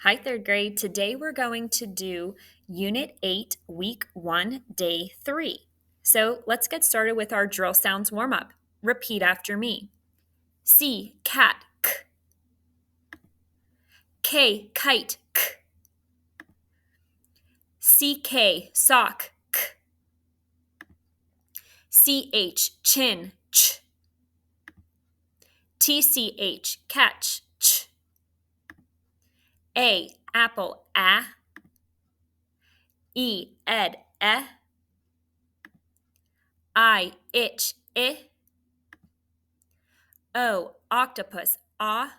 Hi, third grade. Today we're going to do Unit 8, Week 1, Day 3. So let's get started with our drill sounds warm up. Repeat after me. C, cat, k. K, kite, k. CK, sock, k. CH, chin, ch. TCH, catch, ch. A, apple, a. E, ed, eh. I, itch, I. O, octopus, ah.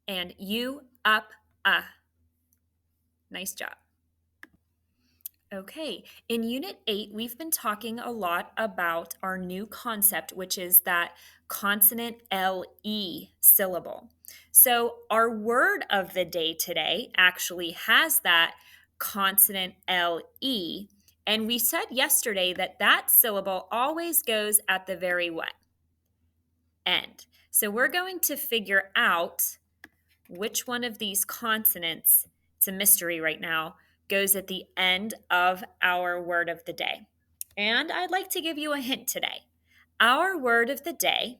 And U, up, Nice job. Okay, in Unit 8, we've been talking a lot about our new concept, which is that consonant LE syllable. So, our word of the day today actually has that consonant LE. And we said yesterday that that syllable always goes at the very what? End. So, we're going to figure out which one of these consonants, it's a mystery right now, goes at the end of our word of the day. And I'd like to give you a hint today. Our word of the day,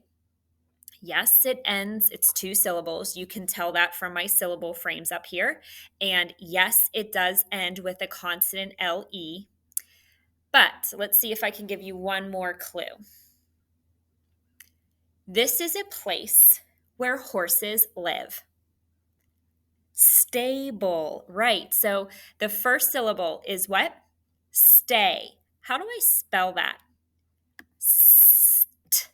yes, it ends, it's 2 syllables. You can tell that from my syllable frames up here. And yes, it does end with a consonant LE. But let's see if I can give you one more clue. This is a place where horses live. Stable, right. So the first syllable is what? Stay. How do I spell that? St,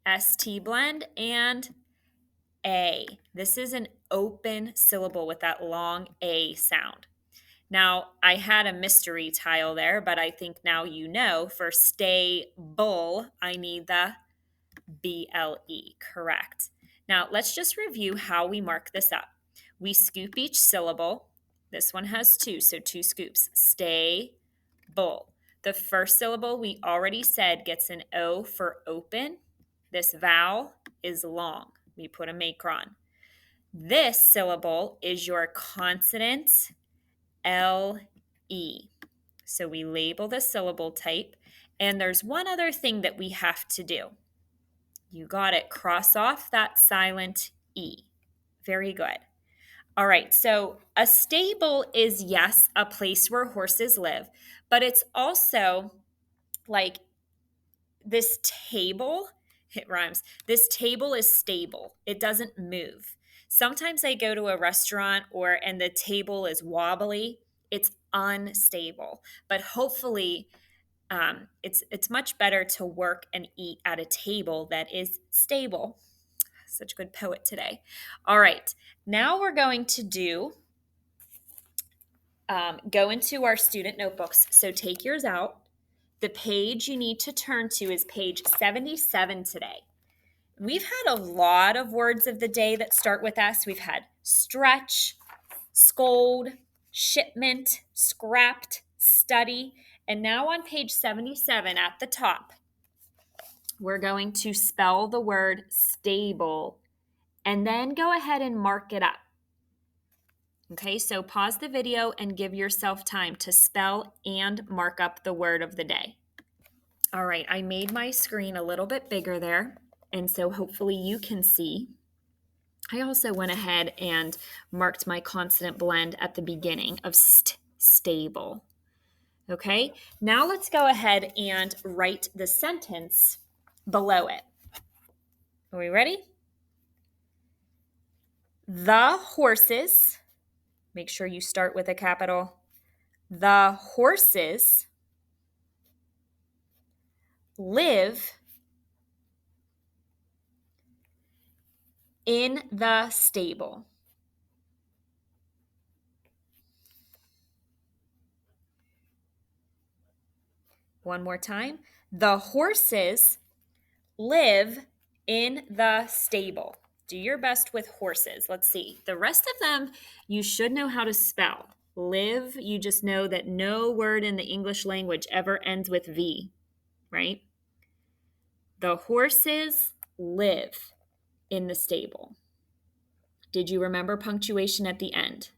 S-T blend, and A. This is an open syllable with that long A sound. Now, I had a mystery tile there, but I think now you know for stable, I need the BLE, correct. Now, let's just review how we mark this up. We scoop each syllable. This one has 2, so 2 scoops. Stay, bull. The first syllable we already said gets an O for open. This vowel is long. We put a macron. This syllable is your consonant LE. So we label the syllable type. And there's one other thing that we have to do. You got it. Cross off that silent E. Very good. All right. So a stable is, yes, a place where horses live, but it's also like this table. It rhymes. This table is stable. It doesn't move. Sometimes I go to a restaurant and the table is wobbly. It's unstable. But hopefully it's much better to work and eat at a table that is stable. Such a good poet today. All right, now we're going to go into our student notebooks. So take yours out. The page you need to turn to is page 77 today. We've had a lot of words of the day that start with S. We've had stretch, scold, shipment, scrapped, study, and now on page 77 at the top, we're going to spell the word stable and then go ahead and mark it up. Okay, so pause the video and give yourself time to spell and mark up the word of the day. All right, I made my screen a little bit bigger there, and so hopefully you can see. I also went ahead and marked my consonant blend at the beginning of stable. Okay, now let's go ahead and write the sentence below it. Are we ready? The horses, make sure you start with a capital. The horses live in the stable. One more time. The horses live in the stable. Do your best with horses. Let's see. The rest of them, you should know how to spell. Live, you just know that no word in the English language ever ends with V, right? The horses live in the stable. Did you remember punctuation at the end?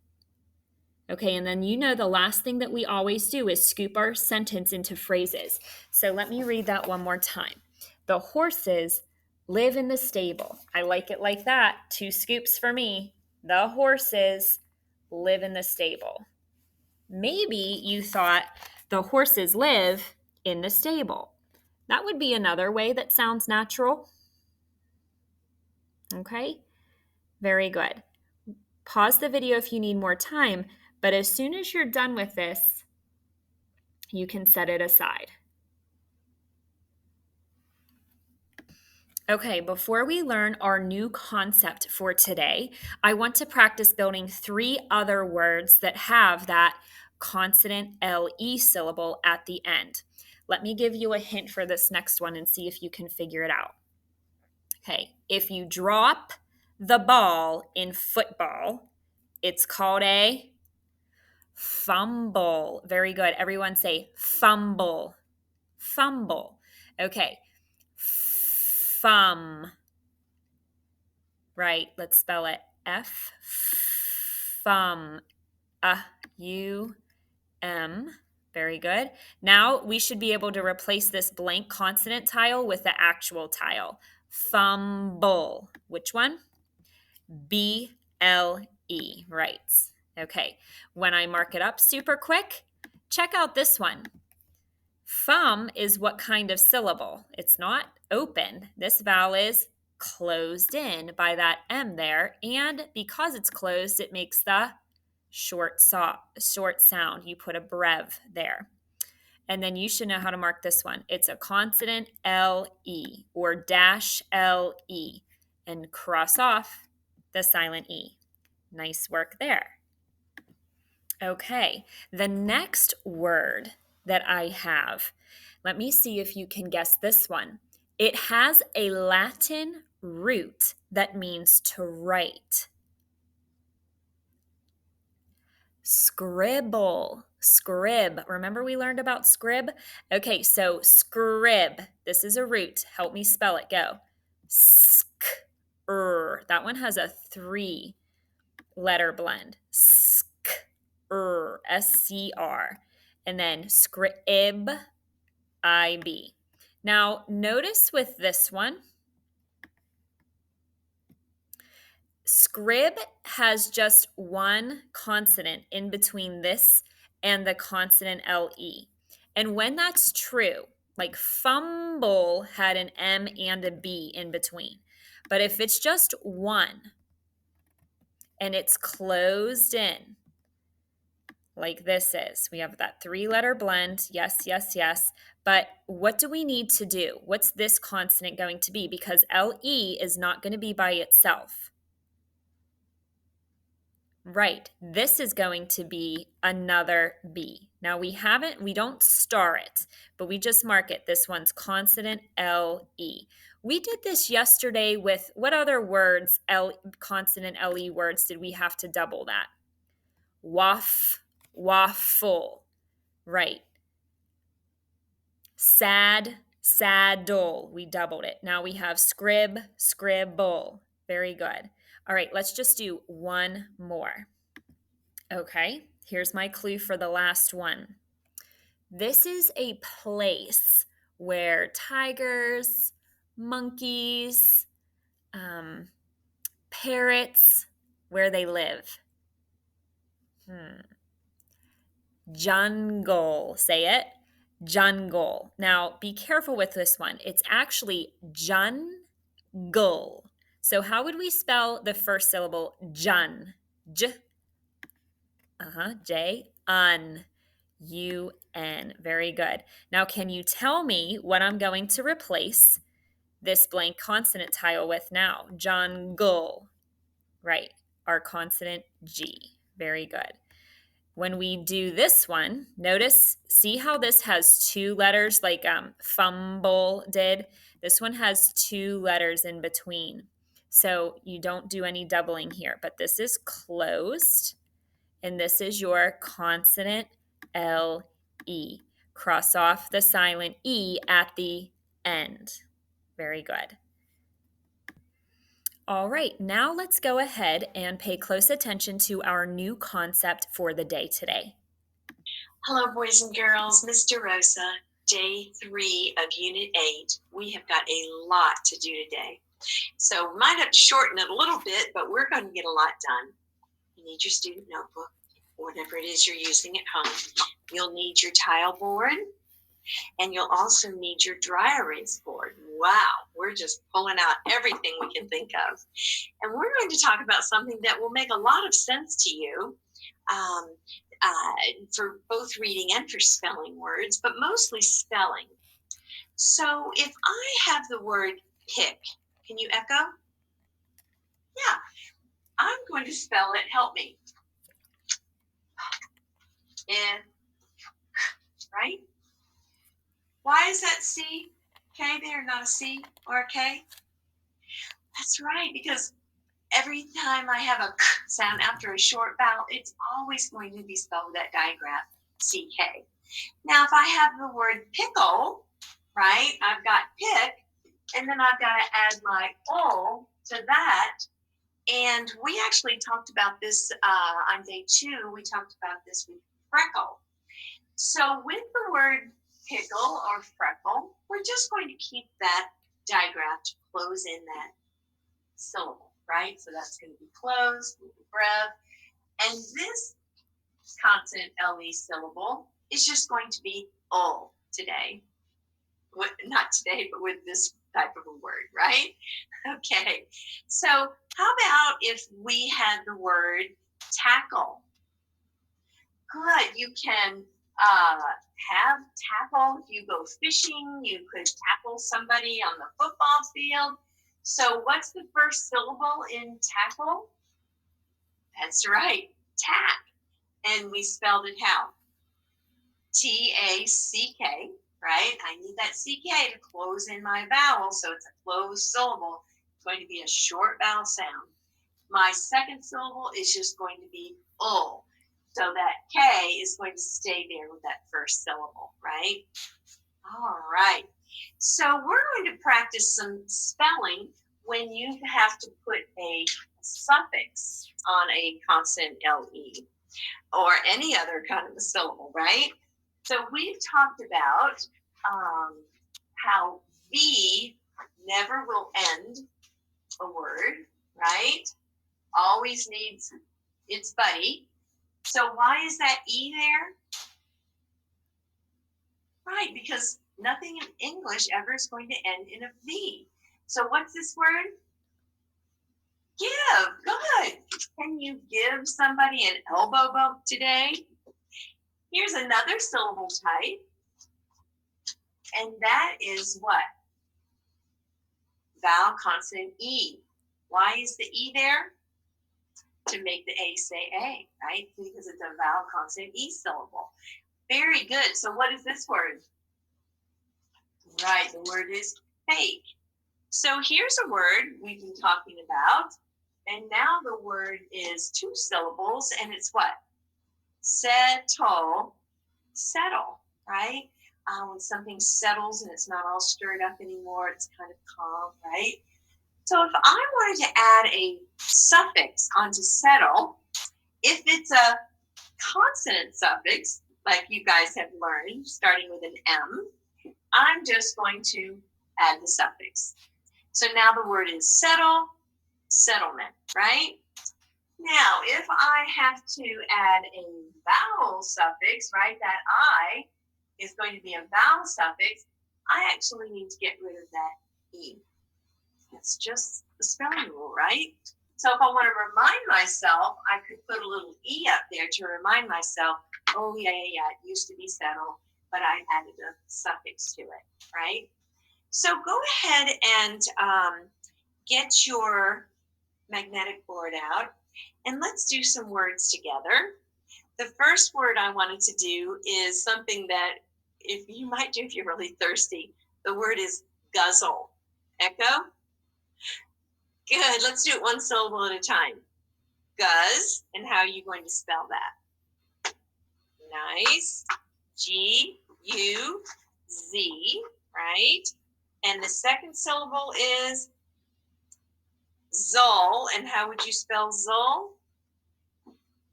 Okay, and then the last thing that we always do is scoop our sentence into phrases. So let me read that one more time. The horses live in the stable. I like it like that. 2 scoops for me. The horses live in the stable. Maybe you thought the horses live in the stable. That would be another way that sounds natural. Okay, very good. Pause the video if you need more time, but as soon as you're done with this, you can set it aside. Okay, before we learn our new concept for today, I want to practice building 3 other words that have that consonant LE syllable at the end. Let me give you a hint for this next one and see if you can figure it out. Okay, if you drop the ball in football, it's called a fumble. Very good. Everyone say fumble. Fumble. Okay. Fum. Right. Let's spell it. F. Fum. U-M. Very good. Now we should be able to replace this blank consonant tile with the actual tile. Fumble. Which one? B-L-E. Right. Okay. When I mark it up super quick, check out this one. Fum is what kind of syllable? It's not open. This vowel is closed in by that M there. And because it's closed, it makes the short sound. You put a brev there. And then you should know how to mark this one. It's a consonant L-E or dash L-E. And cross off the silent E. Nice work there. Okay, the next word that I have, let me see if you can guess this one. It has a Latin root that means to write. Scribble, scrib. Remember we learned about scrib? Okay, so scrib. This is a root. Help me spell it. Go. Sk-er. That one has a 3-letter blend. S-C-R. And then scrib, I-B. Now, notice with this one, scrib has just one consonant in between this and the consonant LE. And when that's true, like fumble had an M and a B in between. But if it's just one and it's closed in, like this is, we have that 3-letter blend. Yes, yes, yes. But what do we need to do? What's this consonant going to be? Because LE is not going to be by itself. Right, this is going to be another B. Now we don't star it, but we just mark it. This one's consonant L-E. We did this yesterday with what other words, consonant L-E words, did we have to double that? Waffle, right. Sad, saddle, we doubled it. Now we have scrib, scribble. Very good. All right, let's just do one more. Okay, here's my clue for the last one. This is a place where tigers, monkeys, parrots, where they live. Jungle, say it. Jungle. Now, be careful with this one. It's actually jungle. So how would we spell the first syllable? Jun. J. J. Un. U-N. Very good. Now, can you tell me what I'm going to replace this blank consonant tile with now? Jungle. Right. Our consonant G. Very good. When we do this one, see how this has 2 letters like fumble did? This one has 2 letters in between. So you don't do any doubling here, but this is closed. And this is your consonant L-E. Cross off the silent E at the end. Very good. All right, now let's go ahead and pay close attention to our new concept for the day today. Hello, boys and girls. Miss DeRosa, day 3 of Unit 8. We have got a lot to do today. So we might have to shorten it a little bit, but we're going to get a lot done. You need your student notebook, whatever it is you're using at home. You'll need your tile board, and you'll also need your dry erase board. Wow, we're just pulling out everything we can think of. And we're going to talk about something that will make a lot of sense to you. For both reading and for spelling words, but mostly spelling. So if I have the word pick, can you echo? Yeah, I'm going to spell it. Help me. And right? Why is that C, K there, not a C or a K? That's right, because every time I have a K sound after a short vowel, it's always going to be spelled with that digraph, CK. Now, if I have the word pickle, right, I've got pick, and then I've got to add my O to that. And we actually talked about this on day 2. We talked about this with freckle. So with the word pickle or freckle, we're just going to keep that digraph to close in that syllable, right? So that's going to be closed with the breath. And this consonant LE syllable is just going to be O today. Not today, but with this type of a word, right? Okay, so how about if we had the word tackle? Good, you can have tackle if you go fishing. You could tackle somebody on the football field. So what's the first syllable in tackle? That's right, tack. And we spelled it how? T-A-C-K, right? I need that CK to close in my vowel, so it's a closed syllable. It's going to be a short vowel sound. My second syllable is just going to be O. So that K is going to stay there with that first syllable, right? All right. So we're going to practice some spelling when you have to put a suffix on a consonant LE or any other kind of a syllable, right? So we've talked about how V never will end a word, right? Always needs its buddy. So why is that E there? Right, because nothing in English ever is going to end in a V. So what's this word? Give. Good. Can you give somebody an elbow bump today? Here's another syllable type. And that is what? Vowel consonant E. Why is the E there? To make the A say A, right? Because it's a vowel consonant E syllable. Very good. So what is this word? Right, the word is fake. So here's a word we've been talking about. And now the word is 2 syllables, and it's what? Settle. Settle, right? When something settles and it's not all stirred up anymore, it's kind of calm, right? So if I wanted to add a suffix onto settle, if it's a consonant suffix, like you guys have learned, starting with an M, I'm just going to add the suffix. So now the word is settle, settlement, right? Now, if I have to add a vowel suffix, right, that I is going to be a vowel suffix, I actually need to get rid of that E. It's just the spelling rule, right? So if I want to remind myself, I could put a little E up there to remind myself, oh, yeah, it used to be settle, but I added a suffix to it, right? So go ahead and get your magnetic board out, and let's do some words together. The first word I wanted to do is something that if you might do if you're really thirsty. The word is guzzle. Echo? Good. Let's do it one syllable at a time. Guzz. And how are you going to spell that? Nice. G-U-Z, right? And the second syllable is Zol, and how would you spell Zol?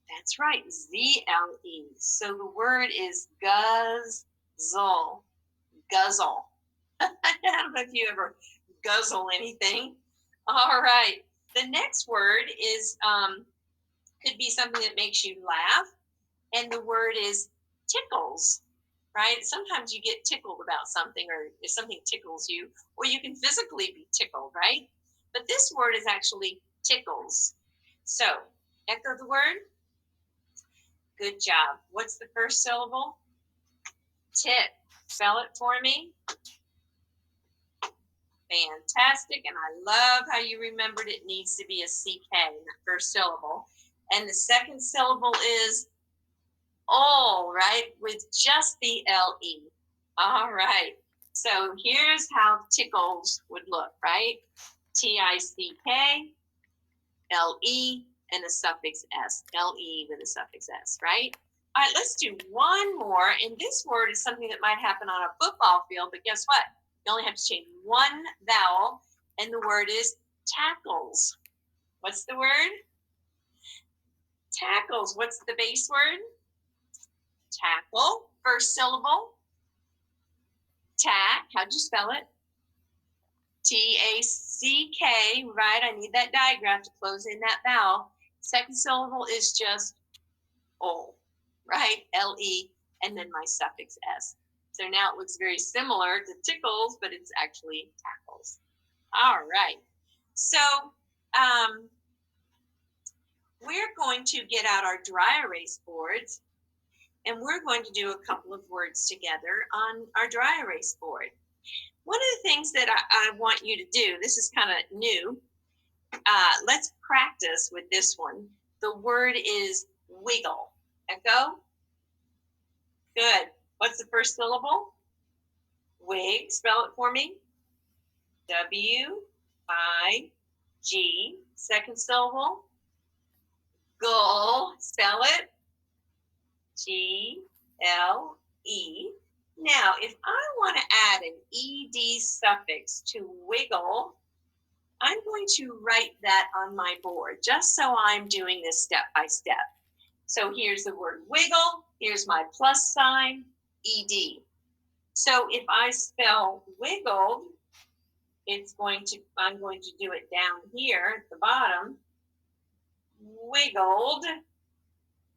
That's right, Z-L-E. So the word is guzzle. Guzzle. I don't know if you ever guzzle anything. All right. The next word is could be something that makes you laugh, and the word is tickles. Right? Sometimes you get tickled about something, or if something tickles you, or you can physically be tickled, right? But this word is actually tickles. So, echo the word. Good job. What's the first syllable? Tip. Spell it for me. Fantastic. And I love how you remembered it needs to be a CK in the first syllable. And the second syllable is all, right? With just the LE. All right. So here's how tickles would look, right? TICK, LE, and a suffix S. LE with a suffix S, right? All right, let's do one more. And this word is something that might happen on a football field, but guess what? You only have to change one vowel, and the word is tackles. What's the word? Tackles. What's the base word? Tackle. First syllable. Tack. How'd you spell it? TACK, right? I need that digraph to close in that vowel. Second syllable is just O, right? LE, and then my suffix S. So now it looks very similar to tickles, but it's actually tackles. All right. So we're going to get out our dry erase boards, and we're going to do a couple of words together on our dry erase board. One of the things that I want you to do, this is kind of new, let's practice with this one. The word is wiggle. Echo? Good. What's the first syllable? Wig. Spell it for me. W-I-G. Second syllable? Gull. Spell it. G-L-E. Now, if I want to add an ed suffix to wiggle, I'm going to write that on my board, just so I'm doing this step by step. So here's the word wiggle, here's my plus sign, ed. So if I spell wiggled, I'm going to do it down here at the bottom, wiggled,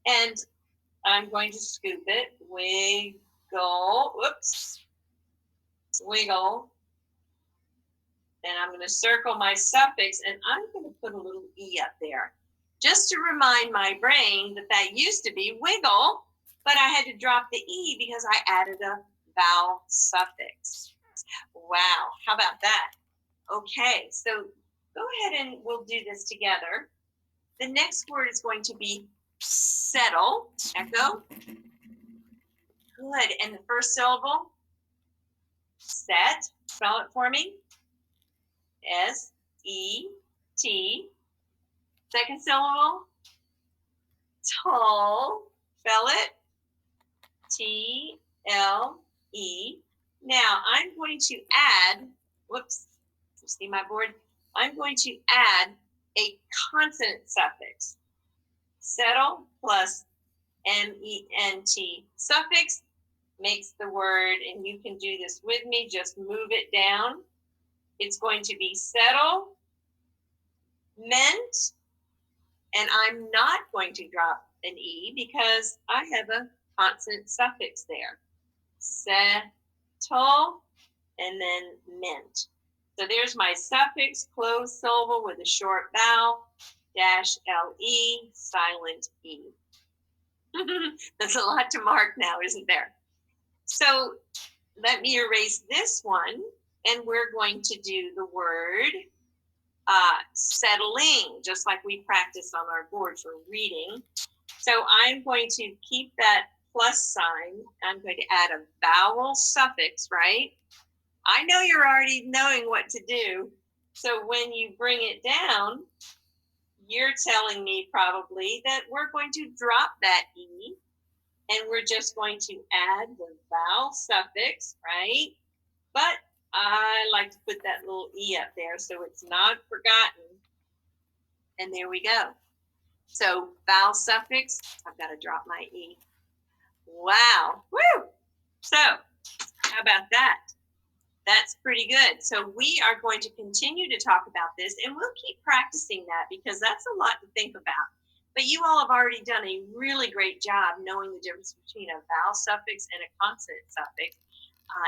and I'm going to scoop it, wiggle, whoops, wiggle, and I'm going to circle my suffix, and I'm going to put a little E up there, just to remind my brain that that used to be wiggle, but I had to drop the E because I added a vowel suffix. Wow, how about that? Okay, so go ahead and we'll do this together. The next word is going to be settle. Echo. Good, and the first syllable, set. Spell it for me. S-E-T. Second syllable, tall. Spell it. T-L-E. Now I'm going to add, whoops, you see my board? I'm going to add a consonant suffix. Settle plus N-E-N-T suffix makes the word, and you can do this with me, just move it down. It's going to be settle, meant, and I'm not going to drop an E because I have a consonant suffix there. Settle, and then meant. So there's my suffix, closed syllable with a short vowel, dash L-E, silent E. That's a lot to mark now, isn't there? So let me erase this one, and we're going to do the word settling, just like we practice on our board for reading. So I'm going to keep that plus sign. I'm going to add a vowel suffix, right? I know you're already knowing what to do. So when you bring it down, you're telling me probably that we're going to drop that E, and we're just going to add the vowel suffix, right? But I like to put that little E up there so it's not forgotten. And there we go. So vowel suffix, I've got to drop my E. Wow. Woo! So how about that? That's pretty good. So we are going to continue to talk about this, and we'll keep practicing that because that's a lot to think about. But you all have already done a really great job knowing the difference between a vowel suffix and a consonant suffix,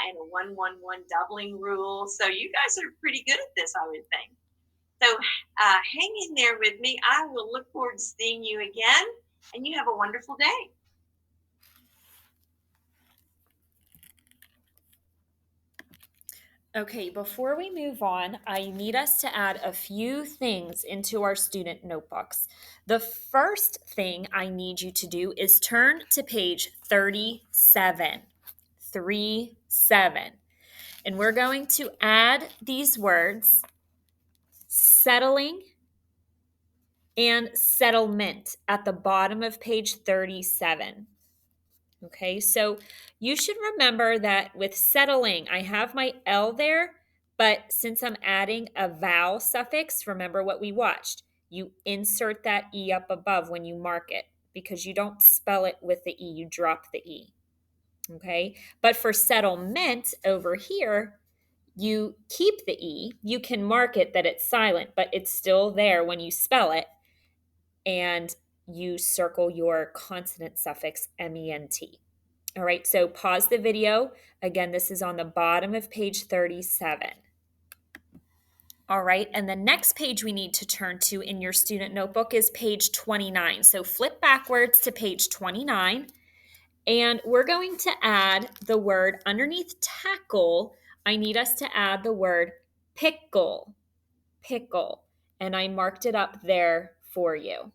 and a 1-1-1 doubling rule. So you guys are pretty good at this, I would think. So hang in there with me. I will look forward to seeing you again, and you have a wonderful day. Okay, before we move on, I need us to add a few things into our student notebooks. The first thing I need you to do is turn to page 37. 37. And we're going to add these words settling and settlement at the bottom of page 37. Okay, so you should remember that with settling, I have my L there, but since I'm adding a vowel suffix, remember what we watched. You insert that E up above when you mark it because you don't spell it with the E, you drop the E. Okay, but for settlement over here, you keep the E. You can mark it that it's silent, but it's still there when you spell it, and you circle your consonant suffix MENT. All right, so pause the video. Again, this is on the bottom of page 37. All right, and the next page we need to turn to in your student notebook is page 29. So flip backwards to page 29, and we're going to add the word underneath tackle. I need us to add the word pickle, pickle, and I marked it up there for you.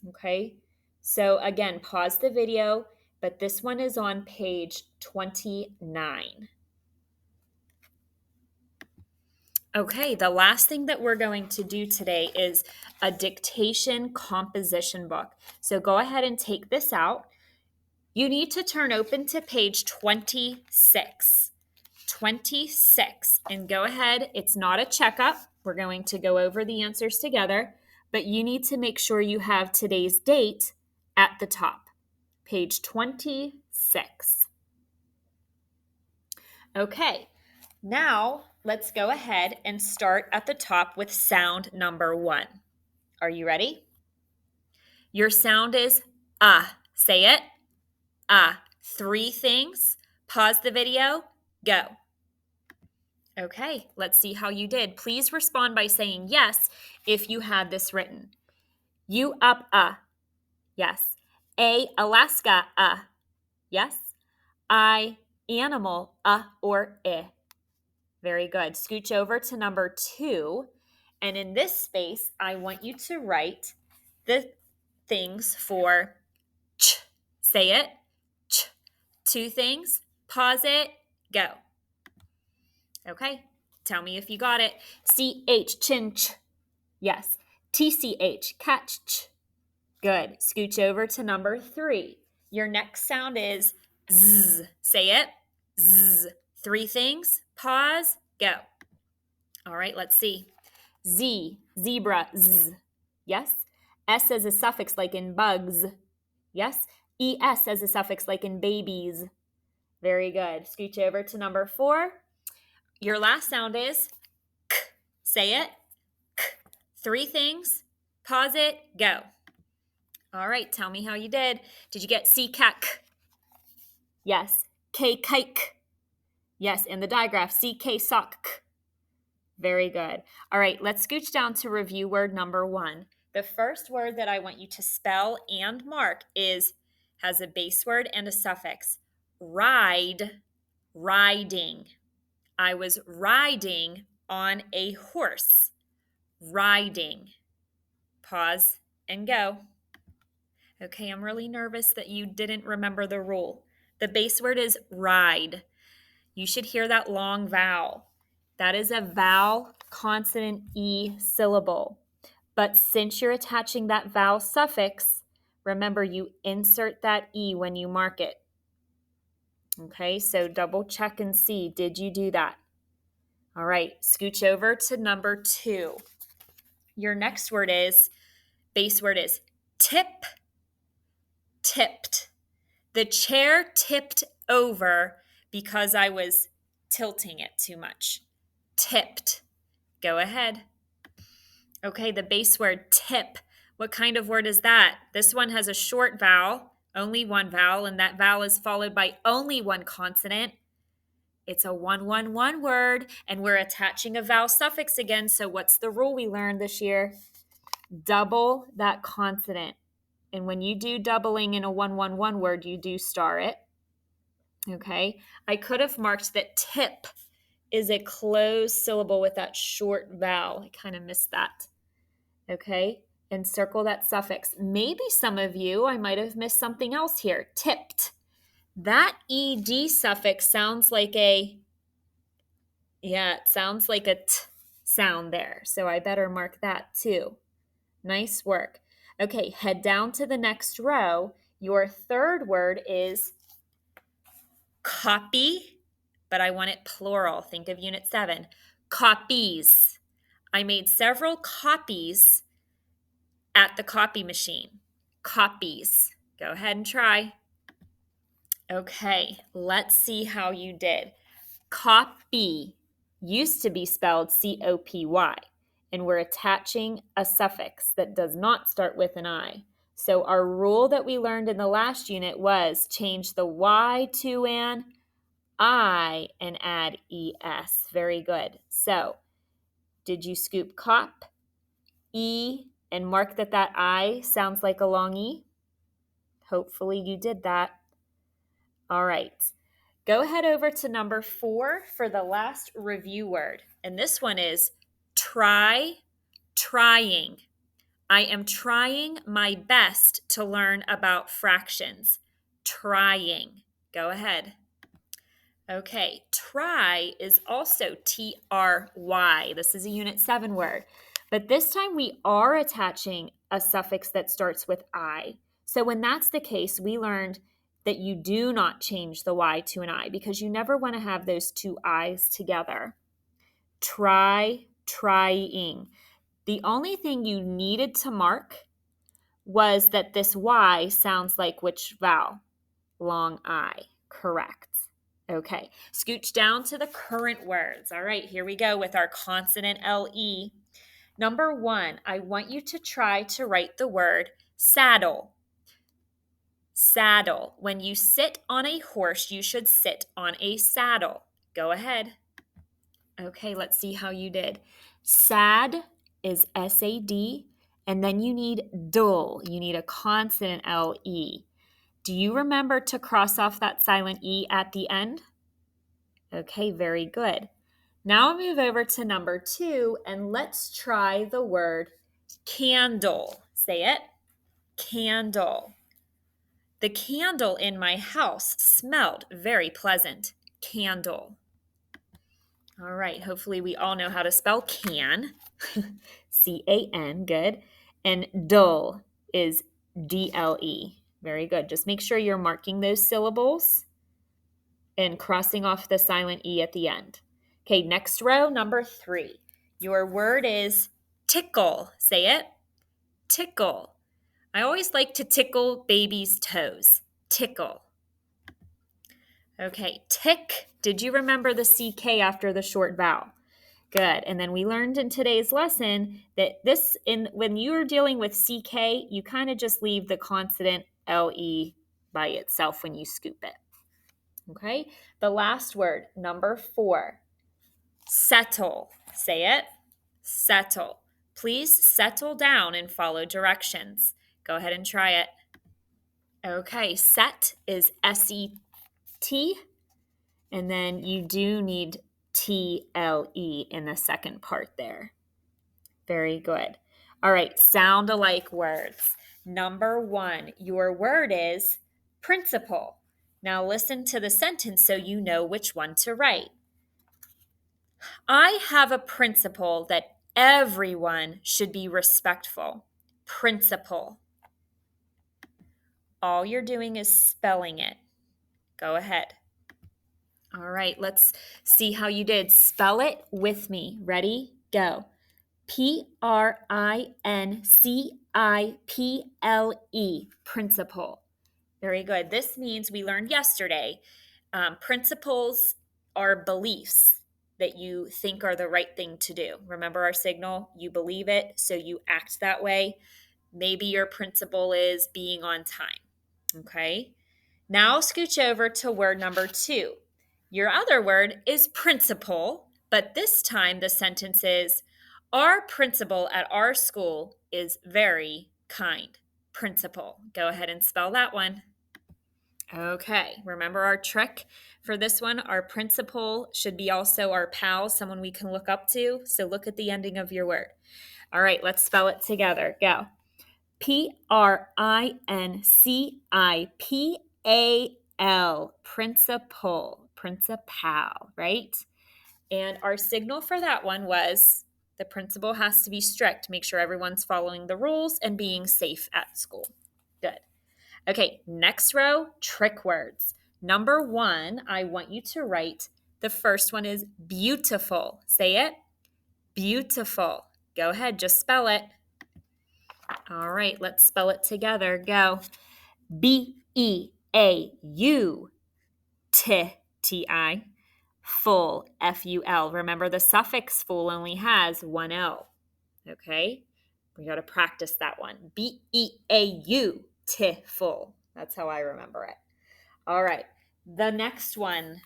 Okay, so again, pause the video, but this one is on page 29. Okay, the last thing that we're going to do today is a dictation composition book. So go ahead and take this out. You need to turn open to page 26. 26. And go ahead, it's not a checkup. We're going to go over the answers together, but you need to make sure you have today's date at the top. Page 26. Okay, now let's go ahead and start at the top with sound number 1. Are you ready? Your sound is ah. Say it. Ah. 3 things. Pause the video. Go. Okay, let's see how you did. Please respond by saying yes if you had this written. You up yes. A Alaska yes. I animal or eh. Very good. Scooch over to number 2. And in this space, I want you to write the things for ch. Say it. Ch. 2 things. Pause it. Go. Okay. Tell me if you got it. CH, chinch. Yes. TCH, catch. Good. Scooch over to number 3. Your next sound is z. Say it. Z. 3 things. Pause. Go. All right, let's see. Z, zebra, z. Yes. S as a suffix like in bugs. Yes. ES as a suffix like in babies. Very good. Scooch over to number 4. Your last sound is k. Say it. K. 3 things. Pause it. Go. All right, tell me how you did. Did you get C, cat? Yes. K, kike. Yes, in the digraph, C, K, sock. Very good. All right, let's scooch down to review word number 1. The first word that I want you to spell and mark has a base word and a suffix. Ride, riding. I was riding on a horse. Riding. Pause and go. Okay, I'm really nervous that you didn't remember the rule. The base word is ride. You should hear that long vowel. That is a vowel consonant E syllable. But since you're attaching that vowel suffix, remember you insert that E when you mark it. Okay, so double check and see. Did you do that? All right, scooch over to number 2. Your next base word is tip, tipped. The chair tipped over because I was tilting it too much. Tipped. Go ahead. Okay, the base word tip. What kind of word is that? This one has a short vowel, only one vowel, and that vowel is followed by only one consonant. It's a 111 word, and we're attaching a vowel suffix again. So what's the rule we learned this year? Double that consonant. And when you do doubling in a 111 word, you do star it. Okay, I could have marked that tip is a closed syllable with that short vowel. I kind of missed that. Okay, and circle that suffix. Maybe some of you, I might have missed something else here. Tipped. That ed suffix sounds like it sounds like a t sound there. So I better mark that too. Nice work. Okay, head down to the next row. Your third word is copy, but I want it plural. Think of Unit 7. Copies. I made several copies at the copy machine. Copies. Go ahead and try. Okay, let's see how you did. Copy used to be spelled COPY, and we're attaching a suffix that does not start with an I. So our rule that we learned in the last unit was change the Y to an I and add ES. Very good. So, did you scoop cop, E, and mark that I sounds like a long E? Hopefully you did that. All right. Go ahead over to number 4 for the last review word. And this one is trying. I am trying my best to learn about fractions. Trying. Go ahead. Okay, try is also TRY. This is a Unit 7 word. But this time we are attaching a suffix that starts with I. So when that's the case, we learned that you do not change the Y to an I because you never want to have those two I's together. Trying. The only thing you needed to mark was that this Y sounds like which vowel? Long I. Correct. Okay, scooch down to the current words. All right, here we go with our consonant LE. Number 1, I want you to try to write the word saddle. Saddle. When you sit on a horse, you should sit on a saddle. Go ahead. Okay, let's see how you did. Sad is SAD, and then you need dull. You need a consonant LE. Do you remember to cross off that silent E at the end? Okay, very good. Now I'll move over to number 2, and let's try the word candle. Say it. Candle. The candle in my house smelled very pleasant. Candle. All right, hopefully we all know how to spell can. C-A-N, good. And dull is D-L-E. Very good. Just make sure you're marking those syllables and crossing off the silent E at the end. Okay, next row, number 3. Your word is tickle. Say it. Tickle. I always like to tickle babies' toes. Tickle. Okay, tick. Did you remember the CK after the short vowel? Good. And then we learned in today's lesson that when you're dealing with CK, you kind of just leave the consonant LE by itself when you scoop it. Okay, the last word, number 4, settle. Say it. Settle. Please settle down and follow directions. Go ahead and try it. Okay, set is S-E-T, and then you do need T-L-E in the second part there. Very good. All right, sound alike words. Number 1, your word is principal. Now listen to the sentence so you know which one to write. I have a principle that everyone should be respectful. Principle. All you're doing is spelling it. Go ahead. All right, let's see how you did. Spell it with me. Ready? Go. Principle, principle. Very good. This means we learned yesterday, principles are beliefs that you think are the right thing to do. Remember our signal? You believe it, so you act that way. Maybe your principle is being on time. Okay. Now scooch over to word number 2. Your other word is principal, but this time the sentence is, our principal at our school is very kind. Principal. Go ahead and spell that one. Okay, remember our trick for this one? Our principal should be also our pal, someone we can look up to. So look at the ending of your word. All right, let's spell it together. Go. Principal, principal, right? And our signal for that one was the principal has to be strict, make sure everyone's following the rules and being safe at school. Good. Okay, next row, trick words. Number 1, I want you to write, the first one is beautiful. Say it. Beautiful. Go ahead, just spell it. All right, let's spell it together. Go. Beautiful. Full, F-U-L. Remember, the suffix full only has one L. Okay? We got to practice that one. Beautiful. That's how I remember it. All right. The next one.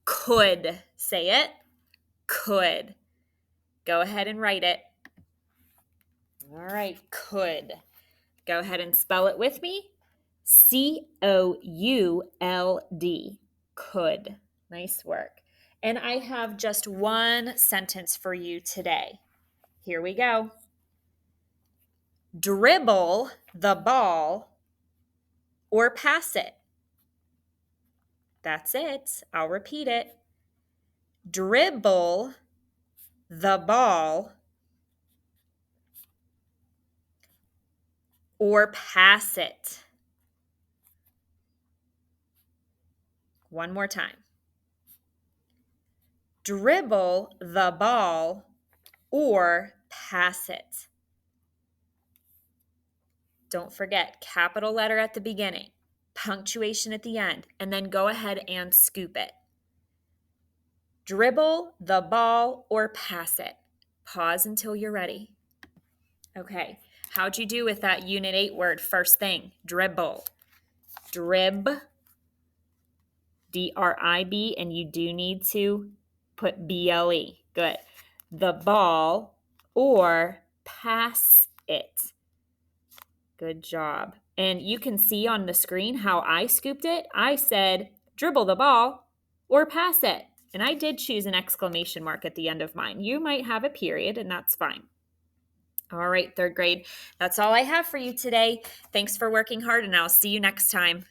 Could. Say it. Could. Go ahead and write it. All right. Could. Go ahead and spell it with me. C-O-U-L-D. Could. Nice work. And I have just one sentence for you today. Here we go. Dribble the ball or pass it. That's it. I'll repeat it. Dribble the ball or pass it. One more time. Dribble the ball or pass it. Don't forget, capital letter at the beginning, punctuation at the end, and then go ahead and scoop it. Dribble the ball or pass it. Pause until you're ready. Okay, how'd you do with that Unit 8 word? First thing, dribble. Drib, D-R-I-B, and you do need to put B-L-E. Good. The ball or pass it. Good job. And you can see on the screen how I scooped it. I said, dribble the ball or pass it. And I did choose an exclamation mark at the end of mine. You might have a period, and that's fine. All right, 3rd grade. That's all I have for you today. Thanks for working hard, and I'll see you next time.